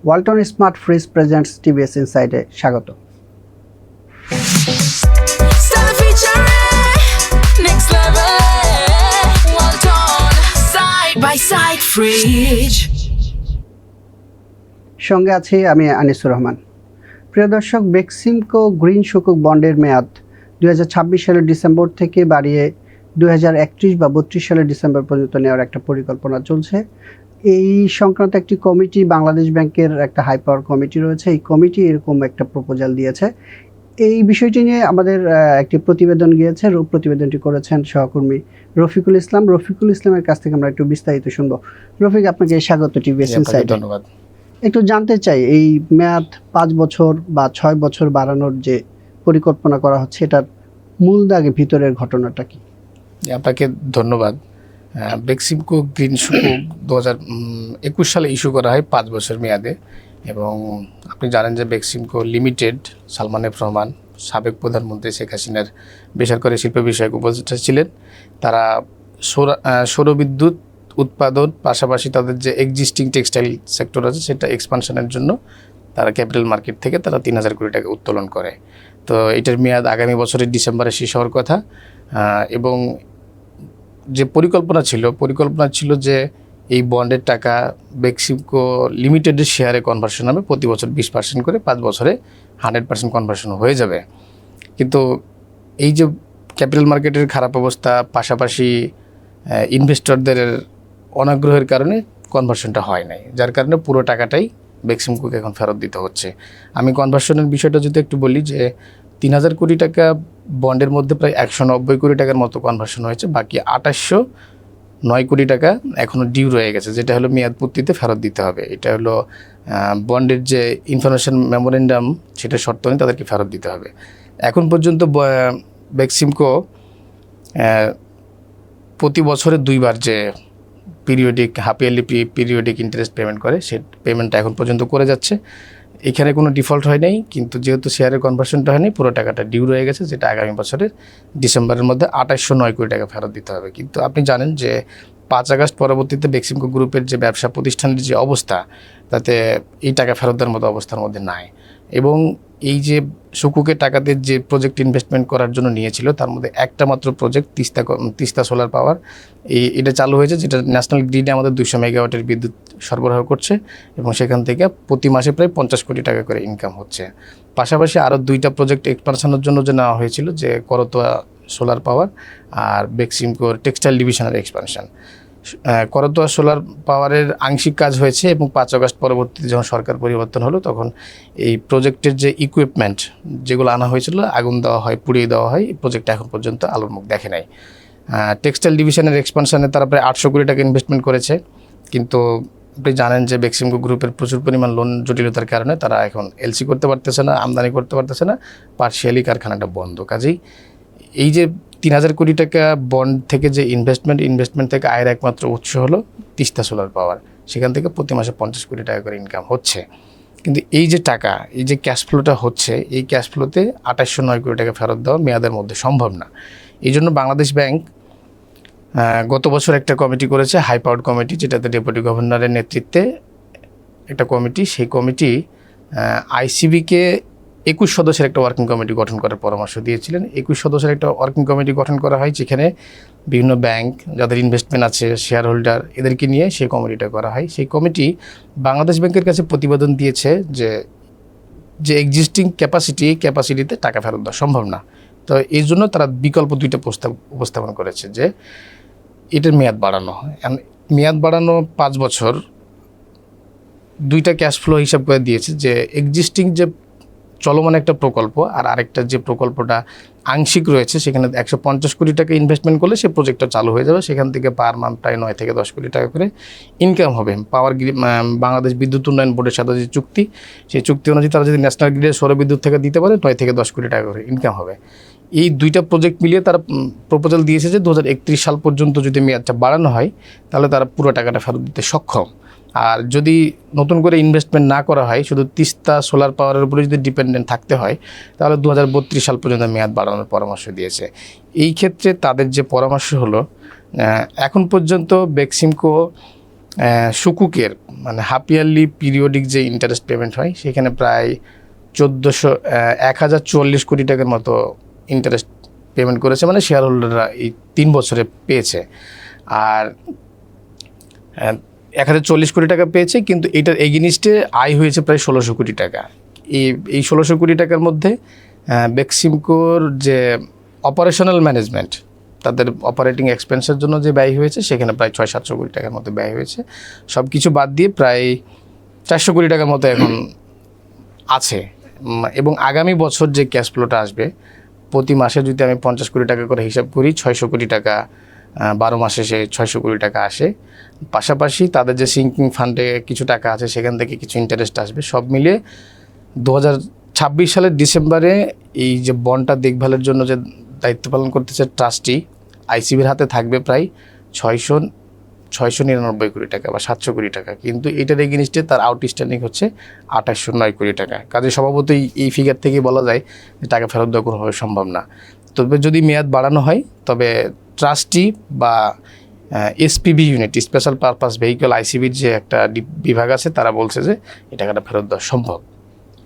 Walton smart fridge presents TVS ইনসাইডে স্বাগত। সঙ্গে আছি আমি আনিসুর রহমান। প্রিয় দর্শক, বেক্সিমকো গ্রিন সূচক বন্ডের মেয়াদ 2026 সালের ডিসেম্বর থেকে বাড়িয়ে 2031 বা 32 সালের ডিসেম্বর পর্যন্ত নেওয়ার একটা পরিকল্পনা চলছে। এই সংক্রান্ত একটি কমিটি, বাংলাদেশ ব্যাংকের একটা হাই পাওয়ার কমিটি রয়েছে, এই কমিটি এরকম একটা প্রপোজাল দিয়েছে। এই বিষয়টি নিয়ে আমাদের একটি প্রতিবেদন গিয়েছে, প্রতিবেদনটি করেছেন সহকর্মী রফিকুল ইসলাম। রফিকুল ইসলামের কাছ থেকে আমরা একটু বিস্তারিত শুনবো। রফিক, আপনাকে স্বাগত টিভিএস ইনসাইডে। ধন্যবাদ। একটু জানতে চাই, এই মেয়াদ 5 বছর বা 6 বছর বাড়ানোর যে পরিকল্পনা করা হচ্ছে, এটার মূল দাগে ভিতরের ঘটনাটা কি? আপনাকে ধন্যবাদ। বেক্সিমকো গ্রিন সূচক 2021 সালে ইস্যু করা হয় 5 বছর মেয়াদে, এবং আপনি জানেন যে বেক্সিমকো লিমিটেড সালমান এফ রহমান সাবেক প্রধানমন্ত্রী শেখ হাসিনার বেসরকারি শিল্প বিষয়ক উপদেষ্টা ছিলেন। তারা সৌরবিদ্যুৎ উৎপাদন পাশাপাশি তাদের যে এক্সিস্টিং টেক্সটাইল সেক্টর আছে সেটা এক্সপানশনের জন্য তারা ক্যাপিটাল মার্কেট থেকে তারা 3000 কোটি টাকা উত্তোলন করে। তো এটার মেয়াদ আগামী বছরের ডিসেম্বরে শেষ হওয়ার কথা, এবং যে পরিকল্পনা ছিল যে এই বন্ডের টাকা বেক্সিমকো লিমিটেডের শেয়ারে কনভার্সন হবে, প্রতি বছর 20% করে 5 বছরে 100% কনভার্সন হয়ে যাবে। কিন্তু এই যে ক্যাপিটাল মার্কেটের খারাপ অবস্থা পাশাপাশি ইনভেস্টরদের অনাগ্রহের কারণে কনভার্সনটা হয় নাই, যার কারণে পুরো টাকাটাই বেক্সিমকোকে এখন ফেরত দিতে হচ্ছে। আমি কনভার্সনের বিষয়টা যদি একটু বলি, যে 3000 কোটি টাকা বন্ডের মধ্যে প্রায় 190 কোটি টাকার মতো কনভার্সন হয়েছে, বাকি 2809 কোটি টাকা এখনও ডিউ রয়ে গেছে, যেটা হলো মেয়াদ পূর্তিতে ফেরত দিতে হবে। এটা হলো বন্ডের যে ইনফরমেশন মেমোরেন্ডাম সেটা শর্ত নিয়ে তাদেরকে ফেরত দিতে হবে। এখন পর্যন্ত বেক্সিমকো প্রতি বছরে 2 বার যে periodic half yearly periodic interest payment করে, সে পেমেন্টটা এখন পর্যন্ত করে যাচ্ছে। এখানে কোনো ডিফল্ট হয় নাই, কিন্তু যেহেতু শেয়ারের কনভার্সনটা হয়নি, পুরো টাকাটা ডিউ রয়ে গেছে, যেটা আগামী বছরের ডিসেম্বরের মধ্যে 2809 কোটি টাকা ফেরত দিতে হবে। কিন্তু আপনি জানেন যে 5 আগস্ট পরবর্তীতে বেক্সিমকো গ্রুপের যে ব্যবসা প্রতিষ্ঠানের যে অবস্থা, তাতে এই টাকা ফেরত দেওয়ার মতো অবস্থার মধ্যে নাই। এবং এই যে সুকুকে টাকাতে যে প্রজেক্ট ইনভেস্টমেন্ট করার জন্য নিয়েছিল, তার মধ্যে একটা মাত্র প্রজেক্ট তিস্তা সোলার পাওয়ার, এটা চালু হয়েছে, যেটা ন্যাশনাল গ্রিডে আমাদের 200 মেগাওয়াটের বিদ্যুৎ সরবরাহ করছে, এবং সেখান থেকে প্রতি মাসে প্রায় 50 কোটি টাকা করে ইনকাম হচ্ছে। পাশাপাশি আরও 2টা প্রজেক্ট এক্সপানশনের জন্য যে নেওয়া হয়েছিল, যে করতোয়া সোলার পাওয়ার আর বেক্সিমকোর টেক্সটাইল ডিভিশনের এক্সপানশন। করতোয়া সোলার পাওয়ারের আংশিক কাজ হয়েছে, এবং 5 আগস্ট পরবর্তীতে যখন সরকার পরিবর্তন হলো, তখন এই প্রজেক্টের যে ইকুইপমেন্ট যেগুলো আনা হয়েছিল, আগুন দেওয়া হয়, পুড়িয়ে দেওয়া হয়, এই প্রজেক্ট এখন পর্যন্ত আলোর মুখ দেখে নাই। টেক্সটাইল ডিভিশনের এক্সপানশনে তারা প্রায় 800 কোটি টাকা ইনভেস্টমেন্ট করেছে, কিন্তু আপনি জানেন যে বেক্সিমকো গ্রুপের প্রচুর পরিমাণ লোন জটিলতার কারণে তারা এখন এলসি করতে পারতেছে না, আমদানি করতে পারতেছে না, পার্শিয়ালি কারখানাটা বন্ধ। কাজেই এই যে 3000 কোটি টাকা বন্ড থেকে যে ইনভেস্টমেন্ট থেকে আয়ের একমাত্র উৎস হলো তিস্তা সোলার পাওয়ার, সেখান থেকে প্রতি মাসে 50 কোটি টাকা করে ইনকাম হচ্ছে। কিন্তু এই যে টাকা, এই যে ক্যাশ ফ্লোটা হচ্ছে, এই ক্যাশ ফ্লোতে 2809 কোটি টাকা ফেরত দেওয়া মেয়াদের মধ্যে সম্ভব না। এই জন্য বাংলাদেশ ব্যাংক গত বছর একটা কমিটি করেছে, হাই পাওয়ার কমিটি, যেটাতে ডেপুটি গভর্নরের নেতৃত্বে একটা কমিটি। সেই কমিটি আইসিবিকে 21 সদস্যের একটা ওয়ার্কিং কমিটি গঠন করার পরামর্শ দিয়েছিলেন। 21 সদস্যের একটা ওয়ার্কিং কমিটি গঠন করা হয়, যেখানে বিভিন্ন ব্যাংক, যাদের ইনভেস্টমেন্ট আছে, শেয়ার হোল্ডার, এদেরকে নিয়ে সেই কমিটিটা করা হয়। সেই কমিটি বাংলাদেশ ব্যাংকের কাছে প্রতিবেদন দিয়েছে যে এক্সিস্টিং ক্যাপাসিটিতে টাকা ফেরত দেওয়া সম্ভব না। তো এই জন্য তারা বিকল্প 2টা প্রস্তাব উপস্থাপন করেছে, যে এটার মেয়াদ বাড়ানো। মেয়াদ বাড়ানো 5 বছর, 2টা ক্যাশ ফ্লো হিসাব করে দিয়েছে, যে এক্সিস্টিং যে চলমান একটা প্রকল্প আর আরেকটা যে প্রকল্পটা আংশিক রয়েছে, সেখানে 150 কোটি টাকা ইনভেস্টমেন্ট করলে সে প্রজেক্টটা চালু হয়ে যাবে, সেখান থেকে পার মান্থ প্রায় 9 থেকে 10 কোটি টাকা করে ইনকাম হবে। বাংলাদেশ বিদ্যুৎ উন্নয়ন বোর্ডের সাথে যে চুক্তি, সেই চুক্তি অনুযায়ী তারা যদি ন্যাশনাল গ্রিডের সৌরবিদ্যুৎ থেকে দিতে পারে, 9 থেকে 10 কোটি টাকা করে ইনকাম হবে। এই 2টা প্রজেক্ট মিলিয়ে তারা প্রপোজাল দিয়েছে যে 2031 সাল পর্যন্ত যদি মেয়াদটা বাড়ানো হয়, তাহলে তারা পুরো টাকাটা ফেরত দিতে সক্ষম। আর যদি নতুন করে ইনভেস্টমেন্ট না করা হয়, শুধু তিস্তা সোলার পাওয়ারের উপরে যদি ডিপেন্ডেন্ট থাকতে হয়, তাহলে 2032 সাল পর্যন্ত মেয়াদ বাড়ানোর পরামর্শ দিয়েছে। এই ক্ষেত্রে তাদের যে পরামর্শ হলো, এখন পর্যন্ত বেক্সিমকো সুকুকের মানে হাফ ইয়ারলি পিরিয়ডিক যে ইন্টারেস্ট পেমেন্ট হয় সেখানে প্রায় 1044 কোটি টাকার মতো ইন্টারেস্ট পেমেন্ট করেছে, মানে শেয়ার হোল্ডাররা এই 3 বছরে পেয়েছে। আর 1040 কোটি টাকা পেয়েছে, কিন্তু এটার এগেনিস্টে আয় হয়েছে প্রায় 1600 কোটি টাকা। এই 1600 কোটি টাকার মধ্যে বেক্সিমকোর যে অপারেশনাল ম্যানেজমেন্ট, তাদের অপারেটিং এক্সপেন্সের জন্য যে ব্যয় হয়েছে সেখানে প্রায় 600-700 কোটি টাকার মতো ব্যয় হয়েছে। সব কিছু বাদ দিয়ে প্রায় 400 কোটি টাকার মতো এখন আছে। এবং আগামী বছর যে ক্যাশ ফ্লোটা আসবে, প্রতি মাসে যদি আমি 50 কোটি টাকা করে হিসাব করি, 600 কোটি টাকা 12 মাসে সে 600 কোটি টাকা আসে। পাশাপাশি তাদের যে সিঙ্কিং ফান্ডে কিছু টাকা আছে সেখান থেকে কিছু ইন্টারেস্ট আসবে। সব মিলিয়ে 2026 সালের ডিসেম্বরে এই যে বন্ডটা দেখভালের জন্য যে দায়িত্ব পালন করতেছে ট্রাস্টি, আইসিবির হাতে থাকবে প্রায় 699 কোটি টাকা বা 700 কোটি টাকা। কিন্তু এটার এগেনিস্টে তার আউটস্ট্যান্ডিং হচ্ছে 2809 কোটি টাকা। কাজে স্বভাবতই এই ফিগার থেকেই বলা যায় যে টাকা ফেরত দেওয়া কোনোভাবে সম্ভব না। তবে যদি মেয়াদ বাড়ানো হয়, তবে ট্রাস্টি বা SPV unit, special purpose vehicle, আইসিবির যে একটা বিভাগ আছে, তারা বলছে যে এই টাকাটা ফেরত দেওয়া সম্ভব।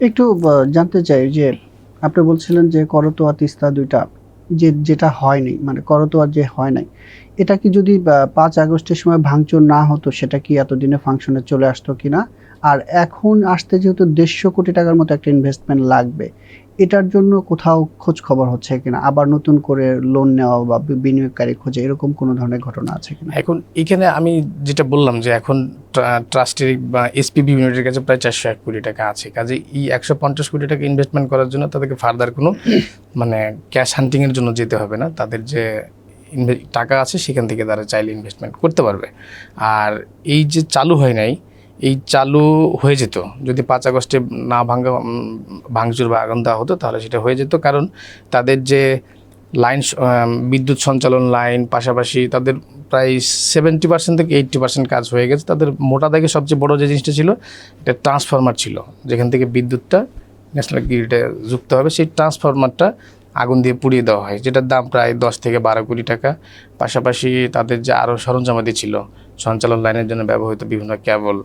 একটু জানতে চাই যে আপনি বলছিলেন যে করতোয়া তিস্তা দুইটা যেটা হয়নি, মানে করতোয়া যে হয় নাই, এটা কি যদি 5 আগস্টের সময় ভাঙচুর না হতো সেটা কি এতদিনে ফাংশনে চলে আসতো কিনা? আর এখন আসতে যেহেতু 150 কোটি টাকার মতো একটা ইনভেস্টমেন্ট লাগবে, এটার জন্য কোথাও খোঁজ খবর হচ্ছে কিনা, আবার নতুন করে লোন নেওয়া বা বিনিয়োগকারী খোঁজে এরকম কোনো ধরনের ঘটনা আছে কিনা? এখন এখানে আমি যেটা বললাম যে এখন ট্রাস্টের বা এসপিবি ইউনিটের কাছে প্রায় 401 কোটি টাকা আছে। কাজে এই 150 কোটি টাকা ইনভেস্টমেন্ট করার জন্য তাদেরকে ফার্দার কোনো মানে ক্যাশ হান্টিংয়ের জন্য যেতে হবে না। তাদের যে টাকা আছে সেখান থেকে তারা চাইলে ইনভেস্টমেন্ট করতে পারবে। আর এই যে চালু হয় নাই, এই চালু হয়ে যেত যদি 5 আগস্টে না ভাঙচুর বা আগুন দেওয়া হতো, তাহলে সেটা হয়ে যেত। কারণ তাদের যে লাইন, বিদ্যুৎ সঞ্চালন লাইন, পাশাপাশি তাদের প্রায় 70% থেকে 80% কাজ হয়ে গেছে। তাদের মোটা দাগে সবচেয়ে বড় যে জিনিসটা ছিল, এটা ট্রান্সফরমার ছিল, যেখান থেকে বিদ্যুৎটা ন্যাশনাল গ্রিডে যুক্ত হবে। সেই ট্রান্সফরমারটা আগুন দিয়ে পুড়িয়ে দেওয়া হয়, যেটার দাম প্রায় 10 থেকে 12 কোটি টাকা। পাশাপাশি তাদের যে আরও সরঞ্জামাদি ছিল, সঞ্চালন লাইনের জন্য ব্যবহৃত বিভিন্ন কেবল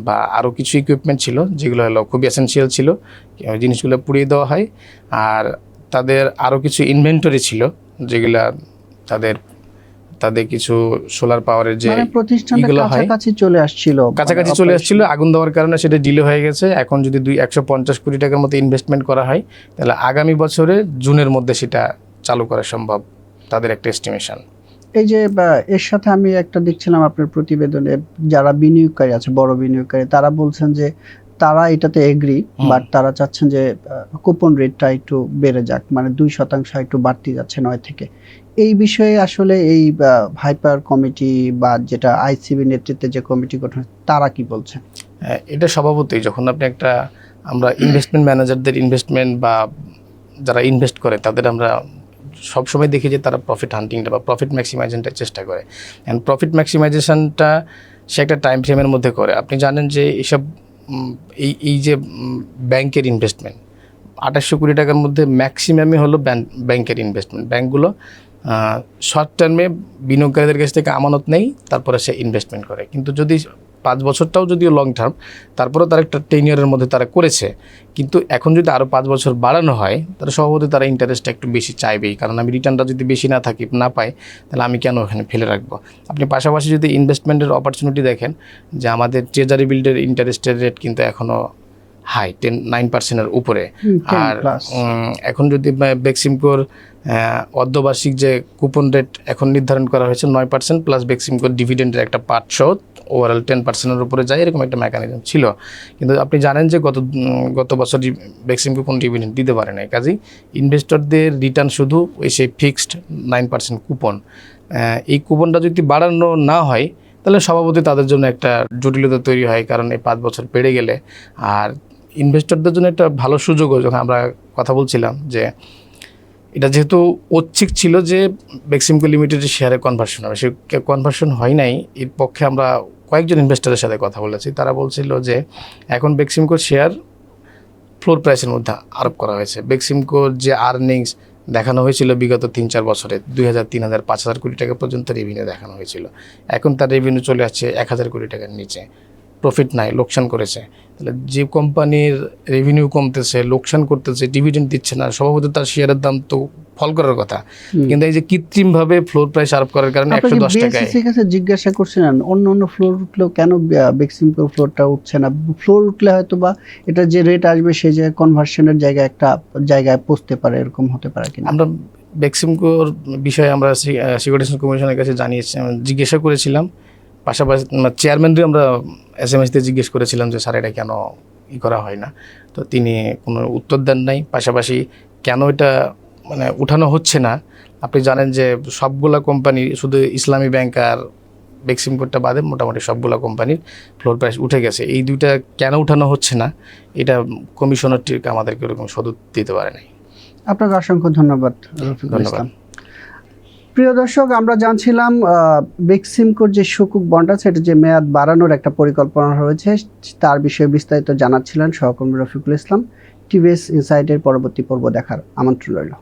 বা আরও কিছু ইকুইপমেন্ট ছিল, যেগুলো হলো খুবই এসেনশিয়াল ছিল, ওই জিনিসগুলো পুড়িয়ে দেওয়া হয়। আর তাদের আরও কিছু ইনভেন্টরি ছিল, যেগুলা তাদের কিছু সোলার পাওয়ারের যে প্রতিষ্ঠানটা কাছাকাছি চলে আসছিল, আগুন দেওয়ার কারণে সেটা ডিলে হয়ে গেছে। এখন যদি 150 কোটি টাকার মতো ইনভেস্টমেন্ট করা হয়, তাহলে আগামী বছরে জুনের মধ্যে সেটা চালু করা সম্ভব, তাদের একটা এস্টিমেশন। এই যে এর সাথে আমি একটা দেখছিলাম আপনার প্রতিবেদনে, যারা বিনিয়োগকারী আছে, বড় বিনিয়োগকারী, তারা বলছেন যে তারা এটাতে এগ্রি, বাট তারা চাচ্ছেন যে কুপন রেটটা একটু বেড়ে যাক, মানে 2% একটু বাড়তি যাচ্ছে 9 থেকে। এই বিষয়ে আসলে এই হাইপার কমিটি বা যেটা আইসিবি নেতৃত্বে যে কমিটি গঠন, তারা কি বলছে? এটা স্বভাবতই যখন আমরা ইনভেস্টমেন্ট ম্যানেজারদের ইনভেস্টমেন্ট বা যারা ইনভেস্ট করে তাদের আমরা সবসময় দেখি যে তারা প্রফিট হান্টিংটা বা প্রফিট ম্যাক্সিমাইজেশনটা চেষ্টা করে। অ্যান্ড প্রফিট ম্যাক্সিমাইজেশনটা সে একটা টাইম ফ্রেমের মধ্যে করে। আপনি জানেন যে এইসব এই যে ব্যাংকের ইনভেস্টমেন্ট 2800 কোটি টাকার মধ্যে ম্যাক্সিমামই হলো ব্যাংকের ইনভেস্টমেন্ট। ব্যাংকগুলো শর্ট টার্মে বিনিয়োগকারীদের কাছ থেকে আমানত নেই, তারপরে সে ইনভেস্টমেন্ট করে। কিন্তু যদি 5 বছরটাও যদিও লং টার্ম, তারপরেও তারা একটা 10 ইয়ারের মধ্যে তারা করেছে। কিন্তু এখন যদি আরও 5 বছর বাড়ানো হয়, তাহলে স্বভাবতই তারা ইন্টারেস্টটা একটু বেশি চাইবেই, কারণ আমি রিটার্নটা যদি বেশি না পাই, তাহলে আমি কেন ওখানে ফেলে রাখবো। আপনি পাশাপাশি যদি ইনভেস্টমেন্টের অপরচুনিটি দেখেন, যে আমাদের ট্রেজারি বিল্ডের ইন্টারেস্টের রেট কিন্তু এখনও হাই, 9%-এর উপরে। আর এখন যদি বেক্সিমকোর অর্ধবার্ষিক যে কুপন রেট এখন নির্ধারণ করা হয়েছে 9% প্লাস বেক্সিমকোর ডিভিডেন্ডের একটা পার্ট সহ ওভারঅল 10%-এর উপরে যায়, এরকম একটা মেকানিজম ছিল। কিন্তু আপনি জানেন যে গত বছর বেক্সিমকো কোনো ডিভিডেন্ড দিতে পারে না। কাজেই ইনভেস্টরদের রিটার্ন শুধু ওই সেই ফিক্সড 9% কুপন। এই কুপনটা যদি বাড়ানো না হয়, তাহলে স্বভাবতই তাদের জন্য একটা জটিলতা তৈরি হয়, কারণ এই 5 বছর বেড়ে গেলে। আর ইনভেস্টরদের জন্য একটা ভালো সুযোগও, যখন আমরা কথা বলছিলাম যে এটা যেহেতু ঐচ্ছিক ছিল যে বেক্সিমকো লিমিটেডের শেয়ারে কনভার্সন হবে, সে কনভার্সন হয় নাই। এর পক্ষে আমরা কয়েকজন ইনভেস্টরের সাথে কথা বলেছি, তারা বলছিল যে এখন বেক্সিমকোর শেয়ার ফ্লোর প্রাইসের মধ্যে আরোপ করা হয়েছে। বেক্সিমকোর যে আর্নিংস দেখানো হয়েছিল বিগত 3-4 বছরে 2,000, 3,000, 5,000 কোটি টাকা পর্যন্ত রেভিনিউ দেখানো হয়েছিল। এখন তার রেভিনিউ চলে আসছে 1,000 কোটি টাকার নিচে, প্রফিট নাই, লোকসান করেছে। তাহলে যে কোম্পানির রেভিনিউ কমতেছে, লোকসান করতেছে, ডিভিডেন্ড দিচ্ছে না, স্বভাবত তার শেয়ারের দাম তো ফল করার কথা, কিন্তু এই যে কৃত্রিমভাবে ফ্লোর প্রাইস আরোপ করার কারণে 110 টাকায়। বিএসসি কাছে জিজ্ঞাসা করছিলেন অন্য ফ্লোর উঠলেও কেন বেক্সিমকো ফ্লোরটা উঠছে না? ফ্লোর উঠলে হয়তো বা এটা যে রেট আসবে সেই জায়গায় কনভার্সনের জায়গায় একটা জায়গায় পৌঁছতে পারে, এরকম হতে পারে কিনা? আমরা বেক্সিমকোর বিষয়ে আমরা সিকিউরিটি কমিশনের কাছে জানিয়েছি, জিজ্ঞাসা করেছিলাম। পাশাপাশি চেয়ারম্যানদের আমরা SMS দিয়ে জিজ্ঞেস করেছিলাম যে স্যার এটা কেন করা হয় না, তো তিনি কোনো উত্তর দেন নাই। পাশাপাশি কেন এটা উঠানো হচ্ছে না, আপনি জানেন যে সবগুলা কোম্পানি, শুধু ইসলামী ব্যাংক আর বেক্সিমকোটা বাদে মোটামুটি সবগুলা কোম্পানির ফ্লোর প্রাইস উঠে গেছে। এই দুইটা কেন উঠানো হচ্ছে না, এটা কমিশনারটি আমাদেরকে ওরকম সদুত্তর দিতে পারে নাই। আপনাকে অসংখ্য ধন্যবাদ রফিকুল ইসলাম। প্রিয় দর্শক, আমরা জানছিলাম বেক্সিমকোর যে সুকুক বন্ড আছে এটা যে মেয়াদ বাড়ানোর একটা পরিকল্পনা রয়েছে, তার বিষয়ে বিস্তারিত জানাচ্ছিলেন সহকর্মী রফিকুল ইসলাম। টিভিএস ইনসাইডের পরবর্তী পর্ব দেখার আমন্ত্রণ রইল।